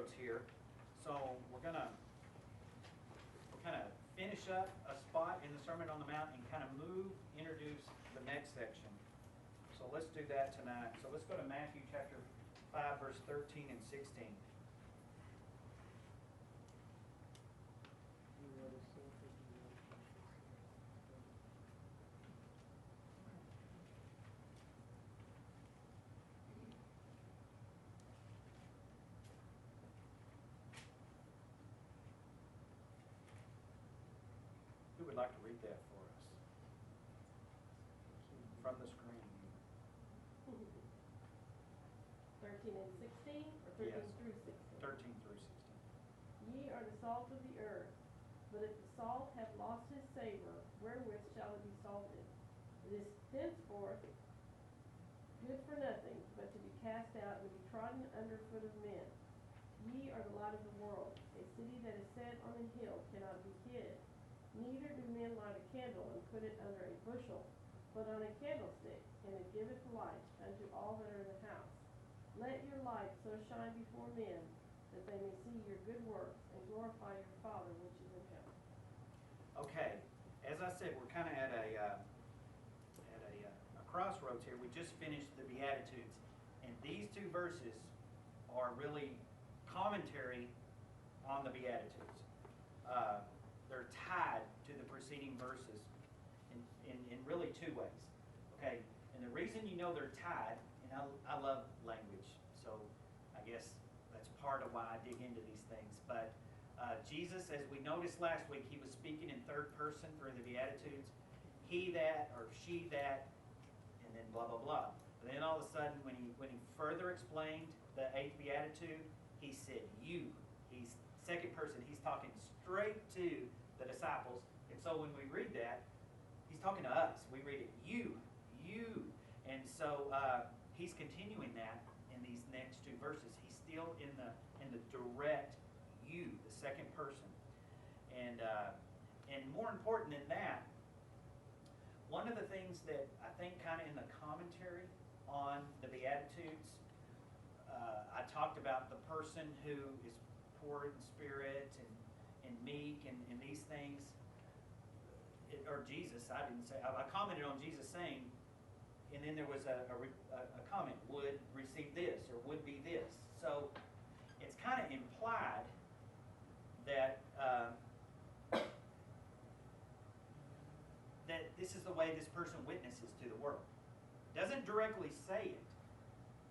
crossroads here. So we're going to kind of finish up a spot in the Sermon on the Mount and kind of introduce the next section. So let's do that tonight. So let's go to Matthew chapter 5, verse 13 and 16. Who would like to read that for us? From the screen. 13 and 16, or 13 Yes. through 16? 13 through 16. Ye are the salt of the earth, but if the salt hath lost his savor, wherewith shall it be salted? It is thenceforth good for nothing, but to be cast out and to be trodden under foot of men. Ye are the light of the world. A city that is set on a hill cannot be hid. Neither do men light a candle and put it under a bushel, but on a candlestick, and it giveth light unto all that are in the house. Let your light so shine before men, that they may see your good works and glorify your Father which is in heaven. Okay, as I said, we're kind of at a crossroads here. We just finished the Beatitudes, and these two verses are really commentary on the Beatitudes. They're tied to the preceding verses in really two ways. Okay, and the reason you know they're tied, and I love language, so I guess that's part of why I dig into these things. But Jesus, as we noticed last week, he was speaking in third person for the Beatitudes. He that, or she that, and then blah, blah, blah. But then all of a sudden, when he further explained the 8th Beatitude, he said you. He's second person. He's talking straight to the disciples. And so when we read that, he's talking to us. We read it, you. And so he's continuing that in these next two verses. He's still in the direct you, the second person. And more important than that, one of the things that I think kind of in the commentary on the Beatitudes, I talked about the person who is poor in spirit and meek and these things. Or Jesus, I didn't say, I commented on Jesus saying, and then there was a comment, would receive this or would be this. So it's kind of implied that that this is the way this person witnesses to the world. It doesn't directly say it,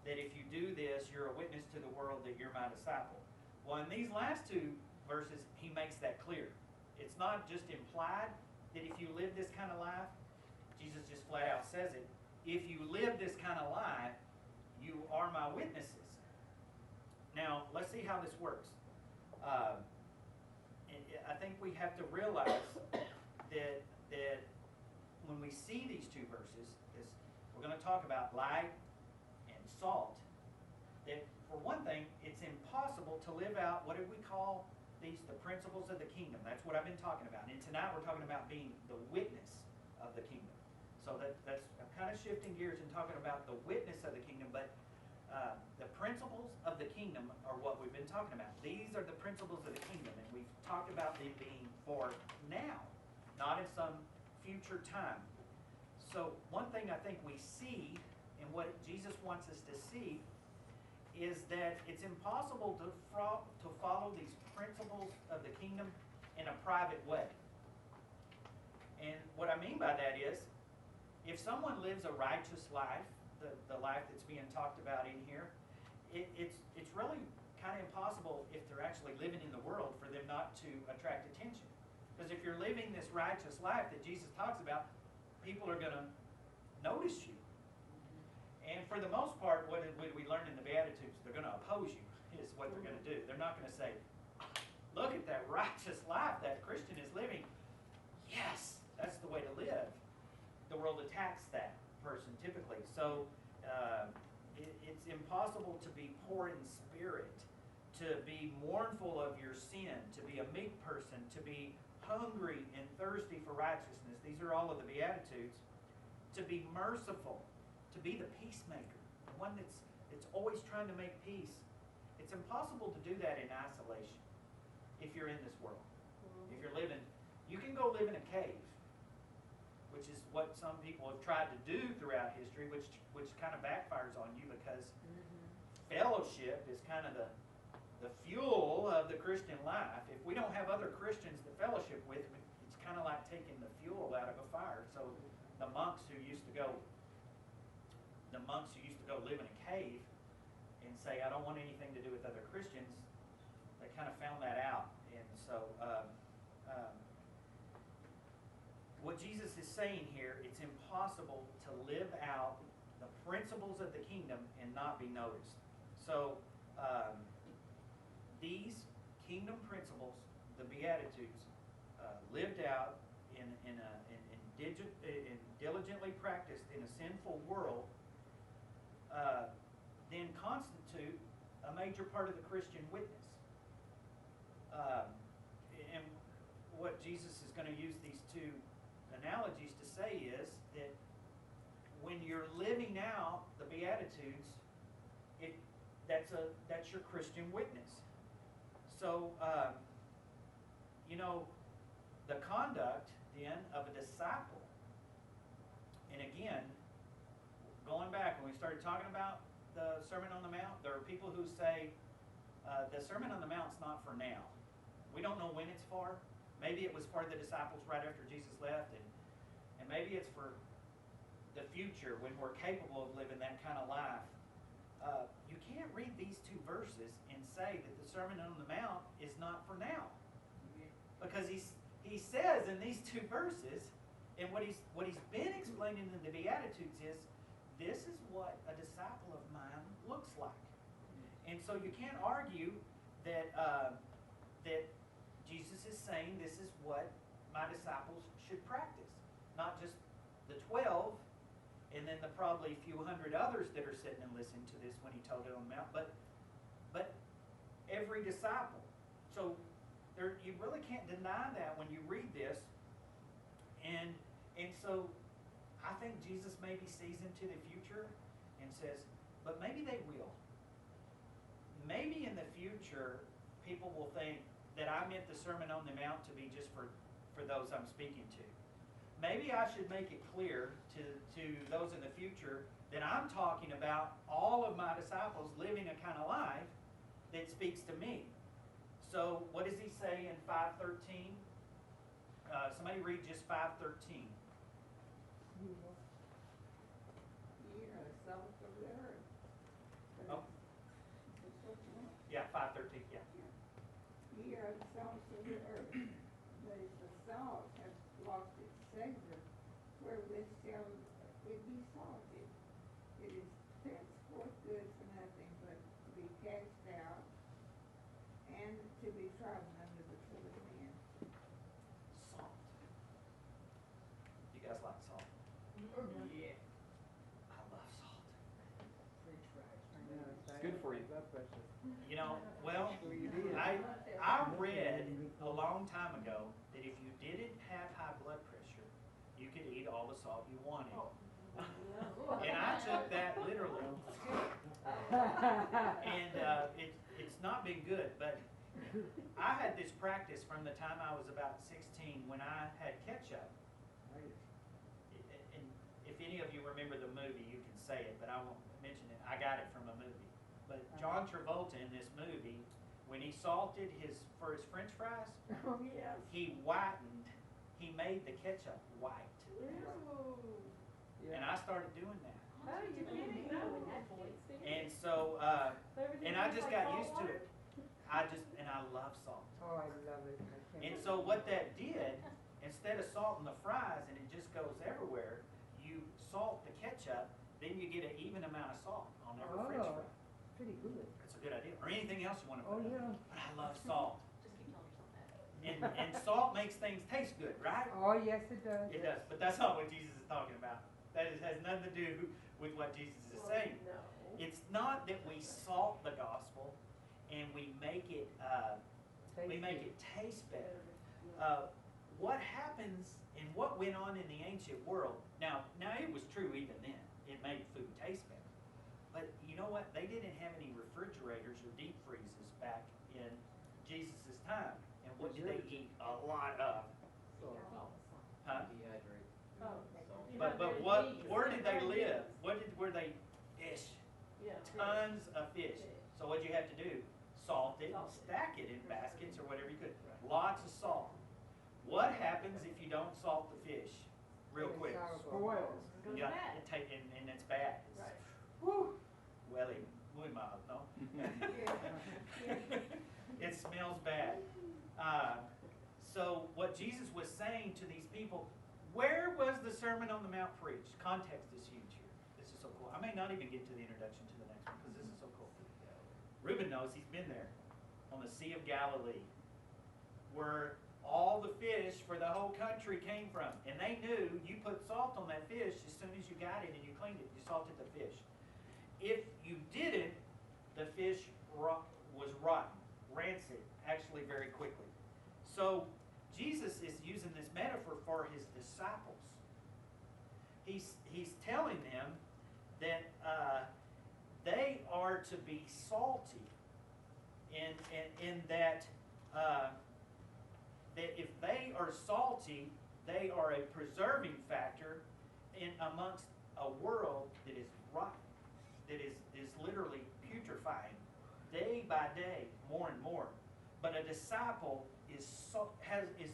that if you do this, you're a witness to the world, that you're my disciple. Well, in these last two verses, he makes that clear. It's not just implied that if you live this kind of life, Jesus just flat out says it, if you live this kind of life, you are my witnesses. Now, let's see how this works. I think we have to realize that when we see these two verses, because we're going to talk about light and salt, that for one thing, it's impossible to live out, what did we call these? The principles of the kingdom. That's what I've been talking about. And tonight we're talking about being the witness of the kingdom. So that's I'm kind of shifting gears and talking about the witness of the kingdom, but the principles of the kingdom are what we've been talking about. These are the principles of the kingdom, and we've talked about them being for now, not in some future time. So one thing I think we see, and what Jesus wants us to see, is that it's impossible to follow these principles of the kingdom in a private way. And what I mean by that is, if someone lives a righteous life, the life that's being talked about in here, it's really kind of impossible if they're actually living in the world for them not to attract attention. Because if you're living this righteous life that Jesus talks about, people are going to notice you. And for the most part, what we learn in the Beatitudes, they're going to oppose you, is what they're going to do. They're not going to say, look at that righteous life that Christian is living. Yes, that's the way to live. The world attacks that person typically. So it's impossible to be poor in spirit, to be mournful of your sin, to be a meek person, to be hungry and thirsty for righteousness. These are all of the Beatitudes. To be merciful, to be the peacemaker, the one that's always trying to make peace. It's impossible to do that in isolation if you're in this world. If you're living, you can go live in a cave, which is what some people have tried to do throughout history, which kind of backfires on you because fellowship is kind of the fuel of the Christian life. If we don't have other Christians to fellowship with, it's kind of like taking the fuel out of a fire. So the monks who used to go live in a cave and say, I don't want anything to do with other Christians, they kind of found that out. And so what Jesus is saying here, it's impossible to live out the principles of the kingdom and not be noticed. So these kingdom principles, the Beatitudes, lived out and diligently practiced in a sinful world, then constitute a major part of the Christian witness. And what Jesus is going to use these two analogies to say is that when you're living out the Beatitudes, that's your Christian witness. So, the conduct then of a disciple, and again, going back when we started talking about the Sermon on the Mount, there are people who say the Sermon on the Mount's not for now. We don't know when it's for. Maybe it was for the disciples right after Jesus left, and maybe it's for the future when we're capable of living that kind of life. You can't read these two verses and say that the Sermon on the Mount is not for now, because he says in these two verses, and what he's been explaining in the Beatitudes is, this is what a disciple of mine looks like. And so you can't argue that that Jesus is saying this is what my disciples should practice. Not just the 12, and then the probably few hundred others that are sitting and listening to this when he told it on the Mount, but every disciple. So you really can't deny that when you read this. And so I think Jesus maybe sees into the future and says, but maybe they will. Maybe in the future, people will think that I meant the Sermon on the Mount to be just for those I'm speaking to. Maybe I should make it clear to those in the future that I'm talking about all of my disciples living a kind of life that speaks to me. So what does he say in 5:13? Somebody read just 5:13. Ye are the salt of the earth. Oh. Yeah, 5:13, yeah. Ye are the salt of the earth, but if the salt hath lost its savor, wherewith shall it be salted? It is thenceforth good for nothing but to be cast out and to be trodden under the foot of men. Salt. You guys like salt? Yeah. I love salt. French fries. It's good for you. Blood pressure. You know, well, I read a long time ago that if you didn't have high blood pressure, you could eat all the salt you wanted. And I took that literally. And it's not been good, but I had this practice from the time I was about 16 when I had ketchup. And if any of you remember the movie, you can say it, but I won't mention it. I got it from a movie. But John Travolta in this movie, when he salted for his French fries, Oh, yes. he made the ketchup white. And I started doing that. Oh, you're kidding? No. And so, and I just got used to it. I love salt. Oh, I love it. And so what that did, instead of salting the fries and it just goes everywhere, you salt the ketchup, then you get an even amount of salt on every French fry. Pretty good. That's a good idea. Or anything else you want to Oh, put in. yeah. But I love salt. Just keep telling yourself that. And salt makes things taste good, right? Oh, yes, it does. It does. But that's not what Jesus is talking about. That has nothing to do with what Jesus is saying. No. It's not that we salt the gospel and we make it taste better. What happens and what went on in the ancient world? Now it was true even then. It made food taste better. But you know know what? They didn't have any refrigerators or deep freezes back in Jesus' time. And what did they eat? A lot of. Huh? Dehydrate. Oh, But dehydrated what? meat, Where did they live? salt, Where they fish? Yeah. Tons of fish. Fish. So what'd you have to do? Salt it and Salt it. stack it in baskets or whatever you could. Right. Lots of salt. What happens if you don't salt the fish? Real quick. Spoils. Goes Yeah, bad. and it's bad. Right. Whew. Welly, muy mal, no? Yeah. It smells bad. So what Jesus was saying to these people, where was the Sermon on the Mount preached? Context is huge here. This is so cool. I may not even get to the introduction to the next one because this is so cool. Reuben knows, he's been there on the Sea of Galilee where all the fish for the whole country came from. And they knew you put salt on that fish as soon as you got it and you cleaned it, you salted the fish. If you didn't, the fish was rotten, rancid, actually very quickly. So Jesus is using this metaphor for his disciples. He's telling them that they are to be salty, in that that if they are salty, they are a preserving factor in amongst a world that is rotten, that is literally putrefying day by day, more and more. But a disciple is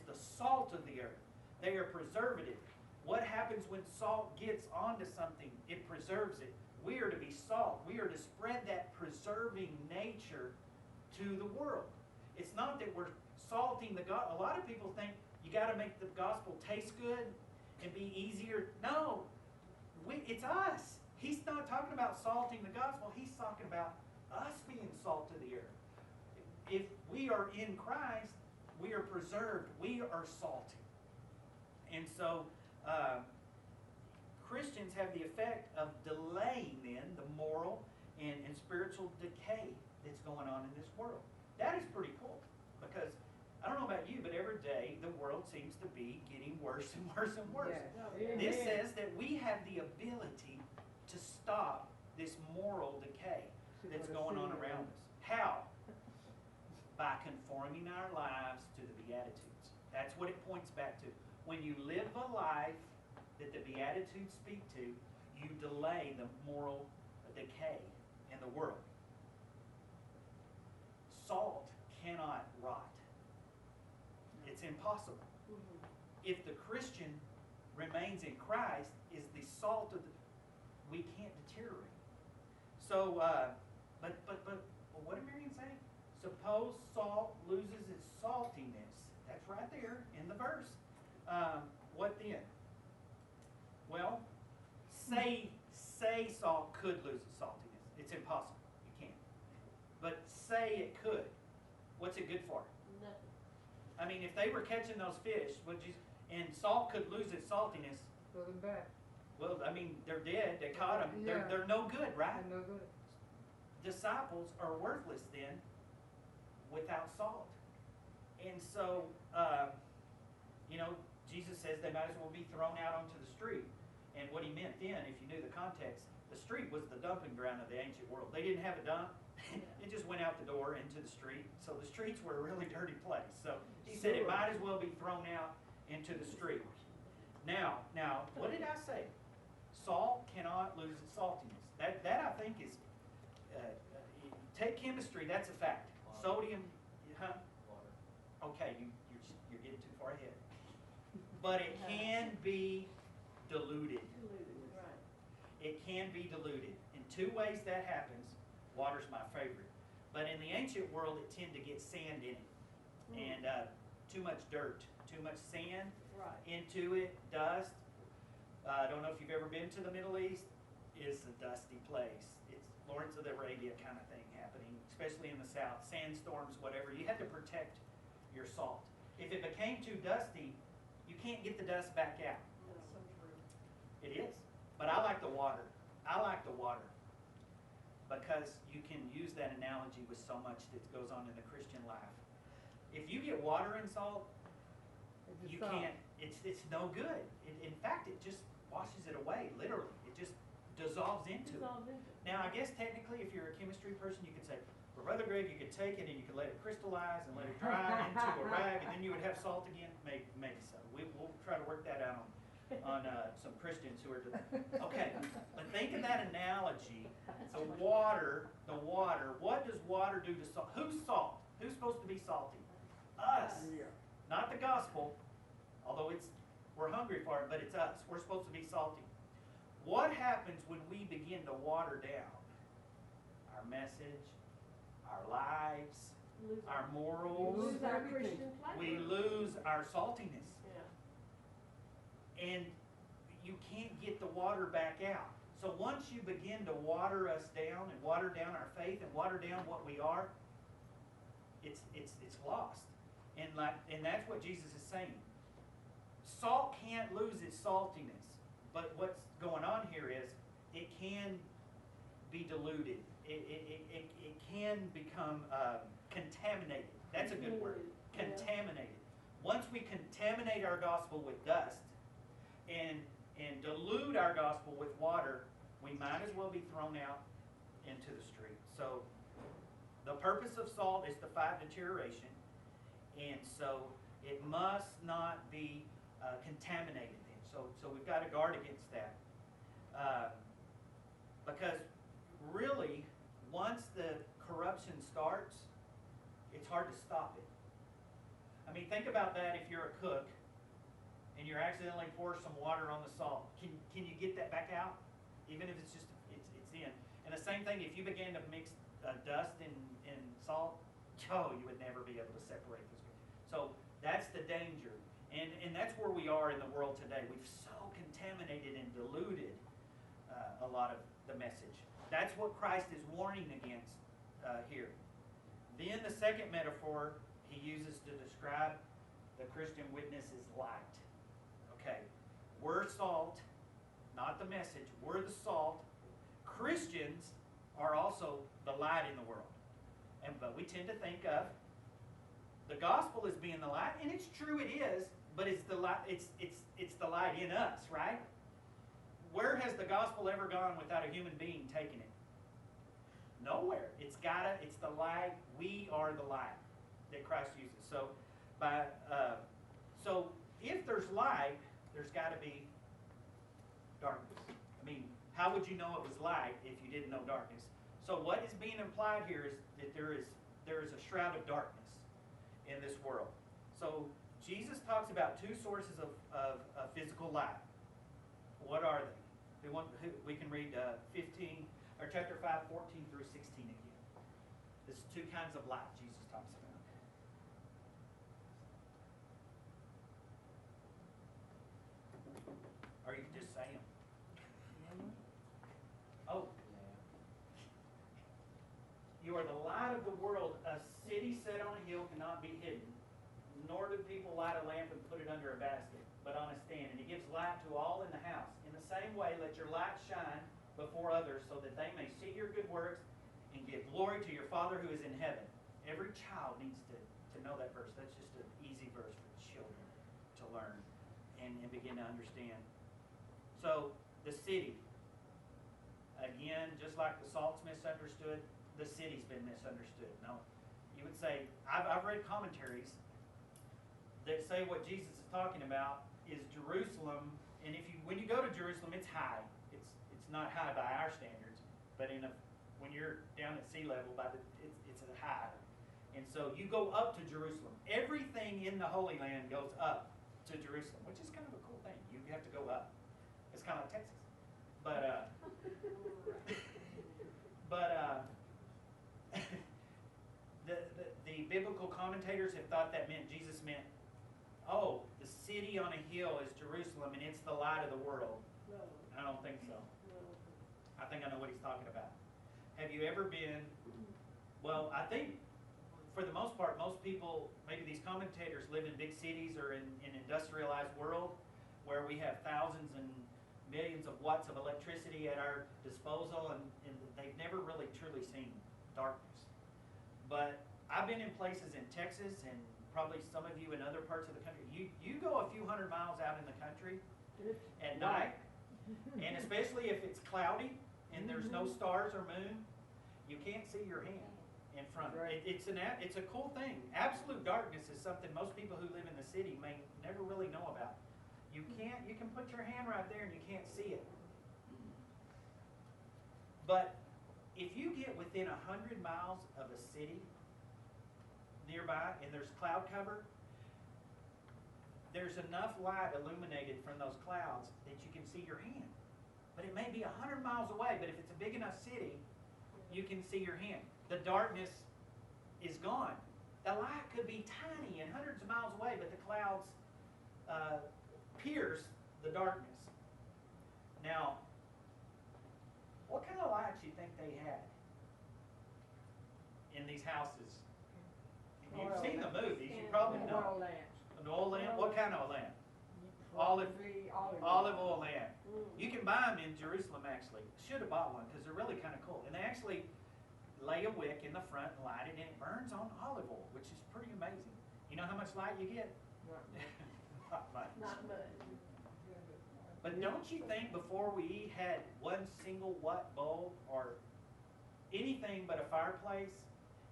the salt of the earth. They are preservative. What happens when salt gets onto something? It preserves it. We are to be salt. We are to spread that preserving nature to the world. It's not that we're salting the gospel. A lot of people think you got to make the gospel taste good and be easier. No, it's us. He's not talking about salting the gospel. He's talking about us being salt to the earth. If we are in Christ, we are preserved. We are salty. And so Christians have the effect of delaying then the moral and spiritual decay that's going on in this world. That is pretty cool because I don't know about you, but every day the world seems to be getting worse and worse and worse. Yes. This Amen. says that we have the ability to stop this moral decay that's going on around us. How? By conforming our lives to the Beatitudes. That's what it points back to. When you live a life that the Beatitudes speak to, you delay the moral decay in the world. Salt cannot rot. It's impossible. Mhm. If the Christian remains in Christ, is the salt of the, we can't deteriorate. So, but what did Marion say? Suppose salt loses its saltiness. That's right there in the verse. What then? Well, say salt could lose its saltiness. It's impossible. You can't. But say it could. What's it good for? Nothing. I mean, if they were catching those fish, and salt could lose its saltiness, Throw them back. well, I mean, they're dead. They caught them. Yeah. They're no good, right? And no good. Disciples are worthless then without salt. And so, Jesus says they might as well be thrown out onto the street. And what he meant then, if you knew the context, the street was the dumping ground of the ancient world. They didn't have a dump. It just went out the door into the street. So the streets were a really dirty place. So he said it might as well be thrown out into the street. Now, what did I say? Salt cannot lose its saltiness. That I think is, take chemistry, that's a fact. Sodium, huh? Okay, you're getting too far ahead. But it can be diluted. Right. It can be diluted. In two ways that happens. Water's my favorite. But in the ancient world, it tended to get sand in it. And too much dirt, too much sand Right. into it, dust. I don't know if you've ever been to the Middle East. It's a dusty place. It's Lawrence of Arabia kind of thing happening, especially in the south. Sandstorms, whatever. You had to protect your salt. If it became too dusty, you can't get the dust back out. That's so true. It is. But I like the water. I like the water because you can use that analogy with so much that goes on in the Christian life. If you get water and salt, It's a you salt. can't, it's no good. In fact, it just washes it away, literally. It just dissolves into it. Dissolves into it. Now, I guess technically, if you're a chemistry person, you could say, well, Brother Greg, you could take it and you could let it crystallize and let it dry into a rag, and then you would have salt again. Maybe so. We'll try to work that out on some Christians who are doing. Okay, but think of that analogy. The water. What does water do to salt? Who's salt? Who's supposed to be salty? Us. Yeah. Not the gospel, although we're hungry for it, but it's us. We're supposed to be salty. What happens when we begin to water down our message, our lives, Lose our our- morals? Lose our everything. Christian flavor. We lose our saltiness. Yeah. And you can't get the water back out. So once you begin to water us down and water down our faith and water down what we are, it's lost. And that's what Jesus is saying. Salt can't lose its saltiness. But what's going on here is it can be diluted. It can become contaminated. That's a good word. Yeah. Contaminated. Once we contaminate our gospel with dust and dilute our gospel with water, we might as well be thrown out into the street. So the purpose of salt is to fight deterioration, and so it must not be contaminated. So we've got to guard against that, because really, once the corruption starts, it's hard to stop it. I mean, think about that if you're a cook and you're accidentally pour some water on the salt. Can you get that back out? Even if it's just, it's in. And the same thing, if you began to mix dust and salt, you would never be able to separate those. So that's the danger. And that's where we are in the world today. We've so contaminated and diluted a lot of the message. That's what Christ is warning against here. Then the second metaphor he uses to describe the Christian witness is light. Okay, we're salt, not the message. We're the salt. Christians are also the light in the world. But we tend to think of the gospel as being the light, and it's true, it is, but it's the light. It's the light in us, right? Where has the gospel ever gone without a human being taking it? Nowhere. It's the light. We are the light that Christ uses. So, so if there's light, there's got to be darkness. I mean, how would you know it was light if you didn't know darkness? So what is being implied here is that there is a shroud of darkness in this world. So Jesus talks about two sources of physical light. What are they? We can read 15 or chapter 5, 14 through 16 again. There's two kinds of light Jesus talks about. Or you can just say them. Oh. You are the light of the world. A city set on a hill cannot be hidden, nor do people light a lamp and put it under a basket, but on a stand, and it gives light to all in the house. In the same way, let your light shine before others, so that they may see your good works and give glory to your Father who is in heaven. Every child needs to know that verse. That's just an easy verse for children to learn and begin to understand. So, the city. Again, just like the salt's misunderstood, the city's been misunderstood. No, you would say, I've read commentaries that say what Jesus is talking about is Jerusalem, and when you go to Jerusalem, it's high. It's not high by our standards, but when you're down at sea level, it's a high. And so you go up to Jerusalem. Everything in the Holy Land goes up to Jerusalem, which is kind of a cool thing. You have to go up. It's kind of like Texas, but the biblical commentators have thought that meant Jesus meant, oh, the city on a hill is Jerusalem and it's the light of the world. No. I don't think so. No. I think I know what he's talking about. Have you ever been, well, I think for the most part, most people, maybe these commentators live in big cities or in an industrialized world where we have thousands and millions of watts of electricity at our disposal, and they've never really truly seen darkness. But I've been in places in Texas and probably some of you in other parts of the country. You go a few hundred miles out in the country at night, And especially if it's cloudy and there's no stars or moon, you can't see your hand in front. Right. It's a cool thing. Absolute darkness is something most people who live in the city may never really know about. You can put your hand right there and you can't see it. But if you get within 100 miles of a city nearby and there's cloud cover, there's enough light illuminated from those clouds that you can see your hand. But it may be 100 miles away, but if it's a big enough city, you can see your hand. The darkness is gone. The light could be tiny and hundreds of miles away, but the clouds pierce the darkness. Now, what kind of lights do you think they had in these houses? You've Oil seen the lamps. movies, you probably Oil know. lamps. An oil lamp? What kind of lamp? Olive oil lamp. You can buy them in Jerusalem, actually. Should have bought one because they're really kind of cool. And they actually lay a wick in the front and light it, and it burns on olive oil, which is pretty amazing. You know how much light you get? Not much. Not much. But don't you think before we had one single watt bulb or anything but a fireplace,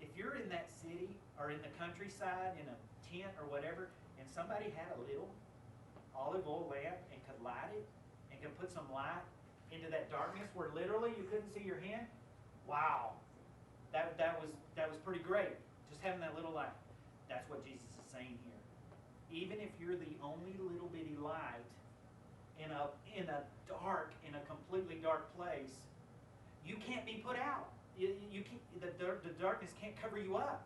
if you're in that city or in the countryside in a tent or whatever, and somebody had a little olive oil lamp and could light it and could put some light into that darkness where literally you couldn't see your hand, wow, that was pretty great. Just having that little light. That's what Jesus is saying here. Even if you're the only little bitty light in a completely dark place, you can't be put out. The darkness can't cover you up.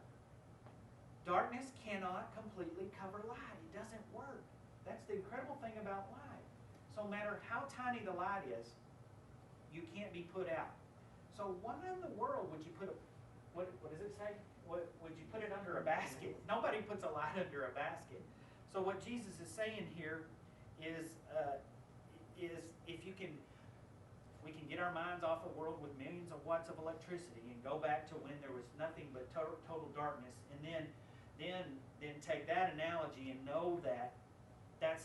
Darkness cannot completely cover light. It doesn't work. That's the incredible thing about light. So no matter how tiny the light is, you can't be put out. So why in the world would you put what does it say? Would you put it under a basket? Nobody puts a light under a basket. So what Jesus is saying here is if we can get our minds off a world with millions of watts of electricity and go back to when there was nothing but total darkness, and then take that analogy and know that that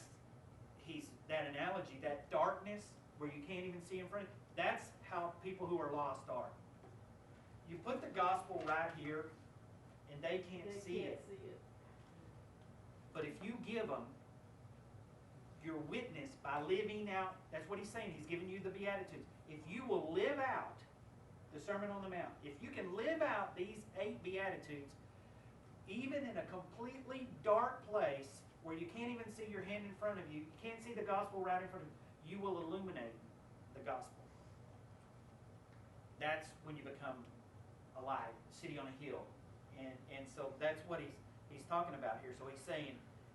analogy, that darkness where you can't even see in front of you, that's how people who are lost are. You put the gospel right here and they can't see it. But if you give them your witness by living out, that's what he's saying. He's giving you the Beatitudes. If you will live out the Sermon on the Mount, if you can live out these 8 Beatitudes, even in a completely dark place where you can't even see your hand in front of you, you can't see the gospel right in front of you, you will illuminate the gospel. That's when you become a light, a city on a hill. And so that's what he's talking about here. So he's saying,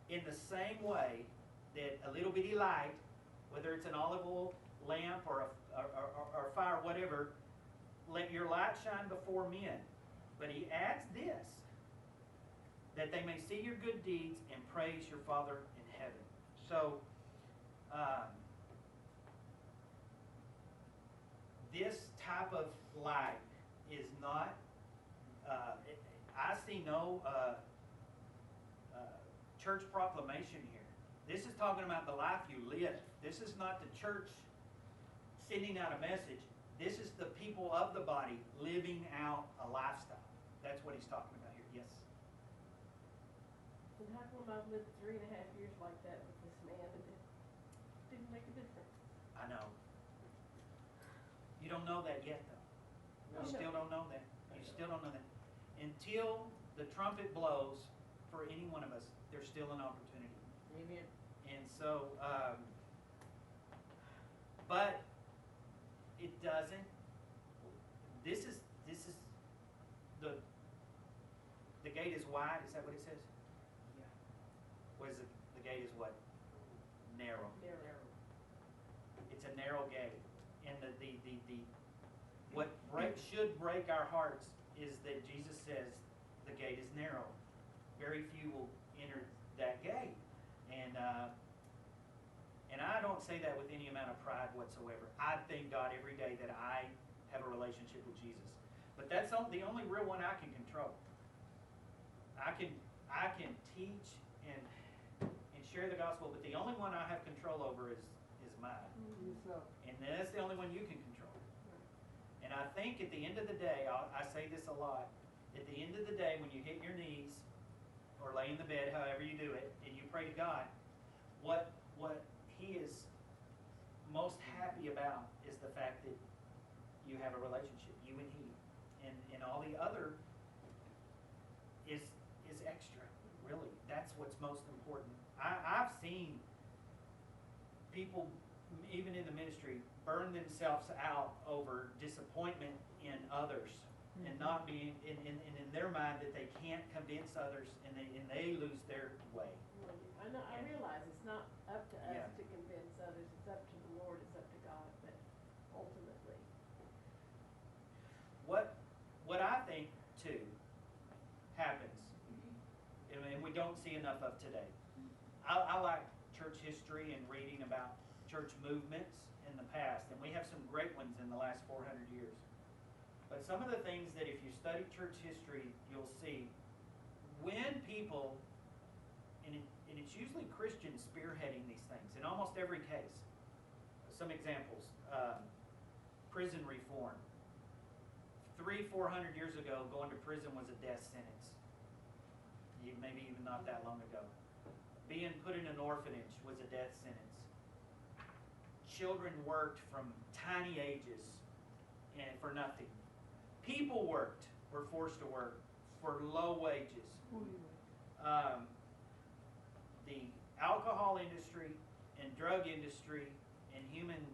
in the same way that a little bitty light, whether it's an olive oil lamp or a fire, whatever, let your light shine before men. But he adds this, that they may see your good deeds and praise your Father in heaven. So, this type of light is not, I see no church proclamation here. This is talking about the life you live. This is not the church sending out a message. This is the people of the body living out a lifestyle. That's what he's talking about here. Yes? And how come I've lived 3.5 years like that with this man and it didn't make a difference? I know. You don't know that yet, though. You No. still don't know that. You still don't know that. Until the trumpet blows for any one of us, there's still an opportunity. Amen. And so, but it doesn't. This is the gate is wide. Is that what it says? Yeah. What is it? The gate is what? Narrow. It's a narrow gate, and what should break our hearts is that Jesus says the gate is narrow. Very few will enter that gate, and I don't say that with any amount of pride whatsoever. I thank God every day that I have a relationship with Jesus, but that's the only real one I can control. I can teach and share the gospel, but the only one I have control over is mine. Yourself. And that's the only one you can control. And I think at the end of the day, I say this a lot, at the end of the day, when you hit your knees, or lay in the bed, however you do it, and you pray to God, what He is most happy about is the fact that you have a relationship, you and He. And all the other is extra, really. That's what's most important. I've seen people, even in the ministry, burn themselves out over disappointment in others and not being in their mind that they can't convince others, and they lose their way. I realize it's not up to us Yeah. to convince others, it's up to the Lord, it's up to God, but ultimately. What I think too happens, and we don't see enough of today. I like church history and reading about church movements in the past, and we have some great ones in the last 400 years. But some of the things that if you study church history, you'll see when people, and it's usually Christians spearheading these things in almost every case. Some examples, prison reform. 300-400 years ago, going to prison was a death sentence. Maybe even not that long ago. Being put in an orphanage was a death sentence. Children worked from tiny ages and for nothing. People were forced to work for low wages. The alcohol industry and drug industry and human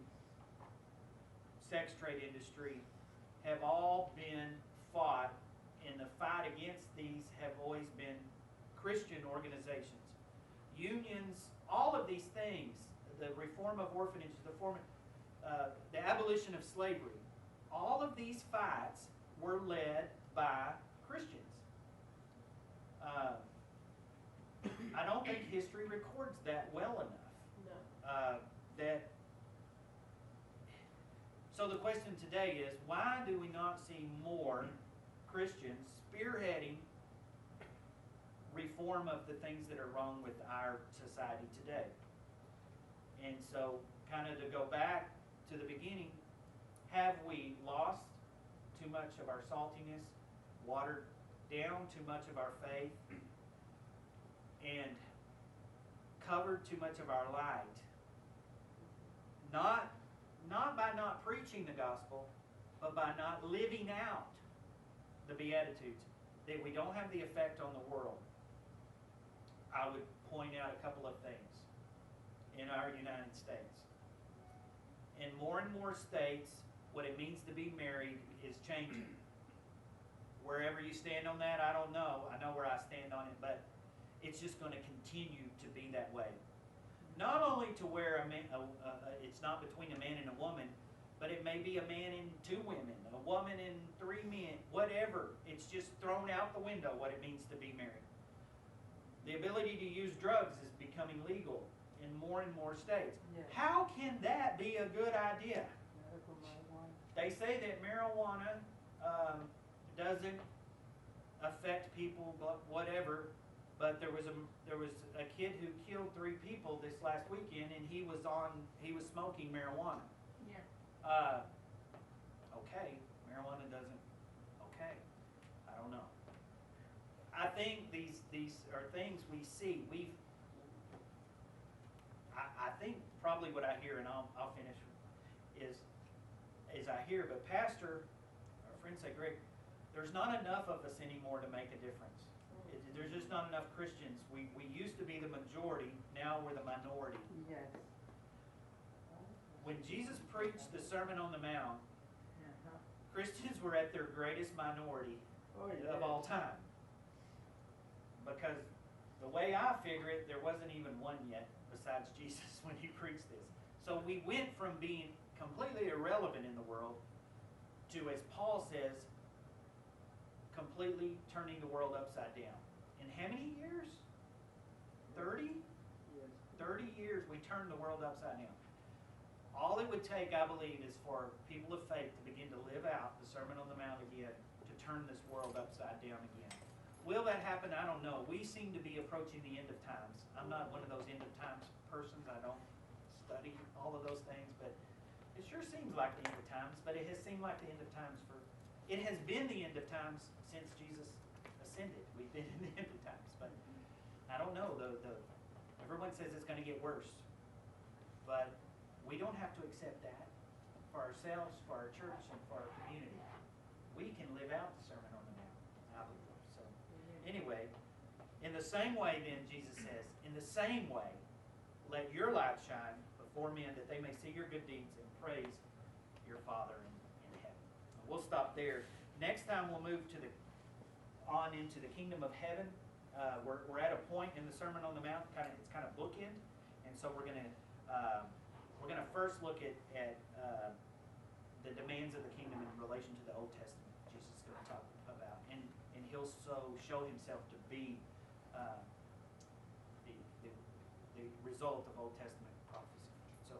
sex trade industry have all been fought, and the fight against these have always been Christian organizations. Unions, all of these things, the reform of orphanages, the abolition of slavery, all of these fights were led by Christians. I don't think history records that well enough. No. So the question today is, why do we not see more Christians spearheading reform of the things that are wrong with our society today? And so, kind of to go back to the beginning, have we lost too much of our saltiness, watered down too much of our faith, and covered too much of our light? Not by not preaching the gospel, but by not living out the Beatitudes, that we don't have the effect on the world. I would point out a couple of things in our United States. In more and more states, what it means to be married is changing. Wherever you stand on that, I don't know. I know where I stand on it, but it's just going to continue to be that way. Not only to where it's not between a man and a woman, but it may be a man and two women, a woman and three men, whatever. It's just thrown out the window what it means to be married. The ability to use drugs is becoming legal in more and more states. Yes. How can that be a good idea? Medical marijuana. They say that marijuana doesn't affect people, but whatever. But there was a kid who killed 3 people this last weekend, and he was smoking marijuana. Yeah. Okay, marijuana doesn't. Okay, I don't know. I think these are things we see. I think probably what I hear, and I'll finish, is I hear, but Pastor, our friends say, Greg, there's not enough of us anymore to make a difference. There's just not enough Christians. We used to be the majority, now we're the minority. Yes. When Jesus preached the Sermon on the Mount, Uh-huh. Christians were at their greatest minority of all time. Because the way I figure it, there wasn't even one yet besides Jesus when he preached this. So we went from being completely irrelevant in the world to, as Paul says, completely turning the world upside down. In how many years? 30? Yes. 30 years we turned the world upside down. All it would take, I believe, is for people of faith to begin to live out the Sermon on the Mount again, to turn this world upside down again. Will that happen? I don't know. We seem to be approaching the end of times. I'm not one of those end of times persons. I don't study all of those things, but It sure seems like the end of times, but it has seemed like the end of times it has been the end of times since Jesus ascended. We've been in the end of times, but I don't know. Everyone says it's going to get worse, but we don't have to accept that for ourselves, for our church, and for our community. We can live out the Sermon on the Mount, I believe. So, anyway, in the same way, then, Jesus says, in the same way, let your light shine before men, that they may see your good deeds and praise your Father in heaven. We'll stop there. Next time we'll move on into the kingdom of heaven. We're at a point in the Sermon on the Mount. It's kind of bookend, and so we're going to first look at the demands of the kingdom in relation to the Old Testament. Jesus is going to talk about, and he'll show himself to be the result of Old Testament prophecy. So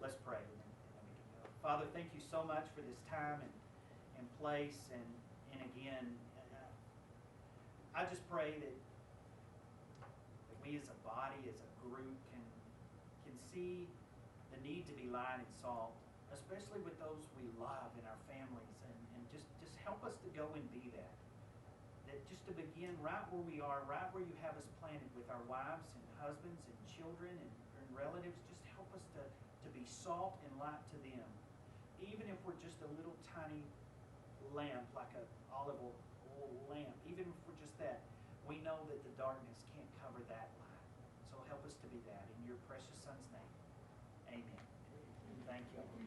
let's pray, and then we can go. Father, thank you so much for this time and place, and again, I just pray that we as a body, as a group, can see the need to be light and salt, especially with those we love in our families, and just help us to go and be that. That just to begin right where we are, right where you have us planted with our wives and husbands and children and relatives, just help us to be salt and light to them. Even if we're just a little tiny lamp, like an olive oil lamp, even if we're just that, we know that the darkness can't cover that light. So help us to be that. In your precious Son's name, amen. Thank you.